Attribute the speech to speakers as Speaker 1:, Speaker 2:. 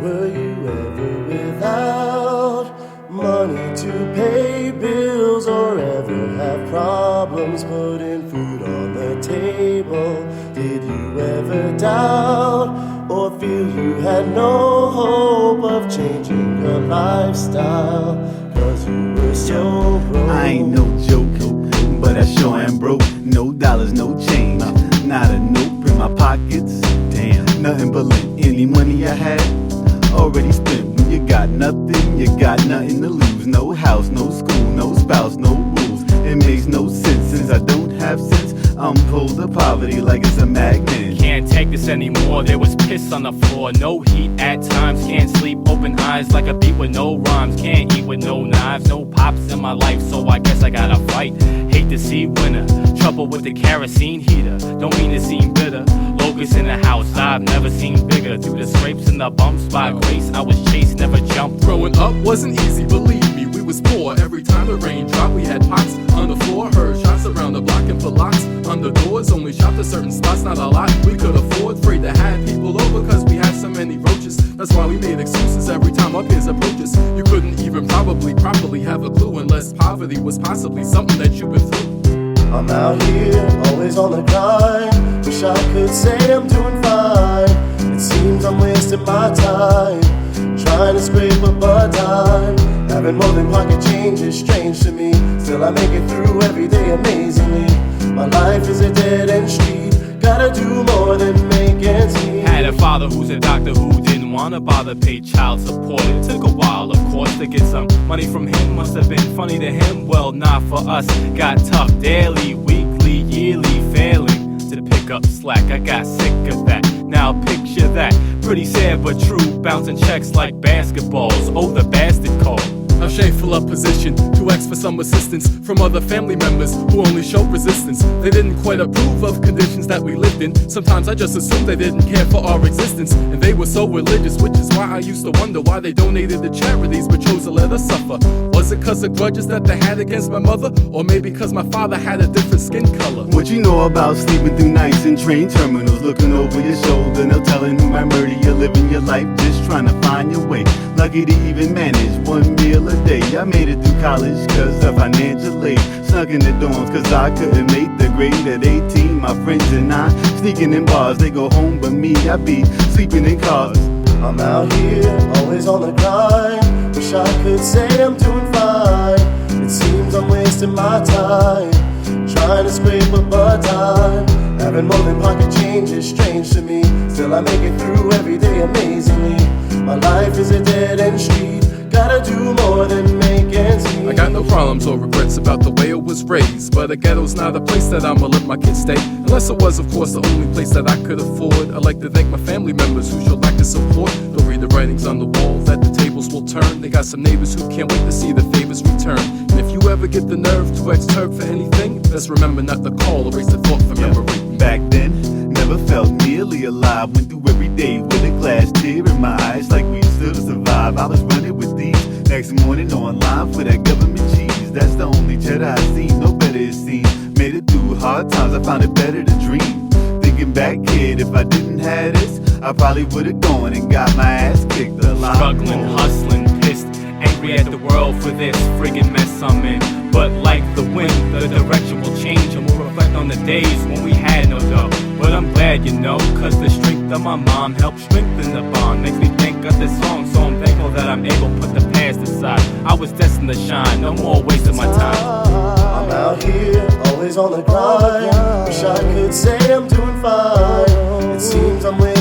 Speaker 1: Were you ever without money to pay bills, or ever have problems putting food on the table? Did you ever doubt or feel you had no hope of changing your lifestyle? 'Cause you were so broke.
Speaker 2: I ain't no joke, but I sure am broke. No dollars, no change, not a note in my pockets. Damn, nothing but lint. Any money I had already spent. When you got nothing, you got nothing to lose. No house, no school, no spouse, no rules. It makes no sense since I don't have sense. I'm pulled to poverty like it's a magnet.
Speaker 3: Can't take this anymore, there was piss on the floor. No heat at times, can't sleep, open eyes like a beat with no rhymes. Can't eat with no knives, no pops in my life, so I guess I gotta fight. Hate to see winter, trouble with the kerosene heater. Don't mean to seem bitter, locusts in the house, I've never seen bigger. Through the scrapes and the bumps, by grace I was chased, never jumped.
Speaker 4: Growing up wasn't easy, believe me, we was poor. Every time the rain dropped, we had pots on the floor. Heard shots around the block and for locks on the doors. Only shopped at certain spots, not a lot we could afford. Afraid to have people over cause we had so many roaches. That's why we made excuses every time our peers approach us. You couldn't even probably properly have a clue unless poverty was possibly something that you've been through.
Speaker 1: I'm out here, always on the grind. Wish I could say I'm doing fine. It seems I'm wasting my time, trying to scrape up a dime. Having more than pocket change is strange to me. Still I make it through every day amazingly. My life is a dead-end street. Gotta do more than make ends meet.
Speaker 3: Had a father who's a doctor who didn't wanna bother pay child support. It took a while, of course, to get some money from him. Must have been funny to him, well, not for us. Got tough daily, weekly, yearly, failing to pick up slack. I got sick of that, now picture that. Pretty sad but true, bouncing checks like basketballs. Oh, the bastard called.
Speaker 4: A shameful up position to ask for some assistance from other family members who only showed resistance. They didn't quite approve of conditions that we lived in. Sometimes I just assumed they didn't care for our existence, and they were so religious, which is why I used to wonder why they donated to charities but chose to let us suffer. Was it cause of grudges that they had against my mother, or maybe cause my father had a different skin color?
Speaker 2: What you know about sleeping through nights in train terminals, looking over your shoulder, no telling who might murder you, living your life just trying to find your way. Lucky to even manage one meal a day. I made it through college cause of financial aid. Snuck in the dorms cause I couldn't make the grade at 18. My friends and I sneaking in bars, they go home but me, I be sleeping in cars.
Speaker 1: I'm out here, always on the grind. Wish I could say I'm doing fine. It seems I'm wasting my time, trying to scrape up a dime. Having more than pocket change is strange to me. Still I make it through every day amazingly. My life is a dead-end street. Gotta do more than make ends meet.
Speaker 4: I got no problems or regrets about the way it was raised, but a ghetto's not a place that I'ma let my kids stay, unless it was, of course, the only place that I could afford. I'd like to thank my family members who showed lack of support. Don't read the writings on the wall that the tables will turn. They got some neighbors who can't wait to see the favors return. And if you ever get the nerve to ask Turk for anything, let's remember not to call, erase the thought from memory.
Speaker 2: Back then, never felt nearly alive. Went through every day with a glass tear in my eyes, like we still survive. I was running with these. Next morning online for that government cheese. That's the only cheddar I seen, no better it seems. Made it through hard times, I found it better to dream. Thinking back, kid, if I didn't have this, I probably would've gone and got my ass kicked a lot.
Speaker 3: Struggling, hustling, pissed, angry at the world for this friggin' mess I'm in. But like the wind, the direction will change, and we'll reflect on the days when we had no dough. But I'm glad, you know, cause the strength of my mom helped strengthen the bond. Makes me think of this song, so I'm thankful that I'm able to put the past aside. I was destined to shine, no more wasting my time.
Speaker 1: I'm out here, always on the grind. Wish I could say I'm doing fine. It seems I'm wasting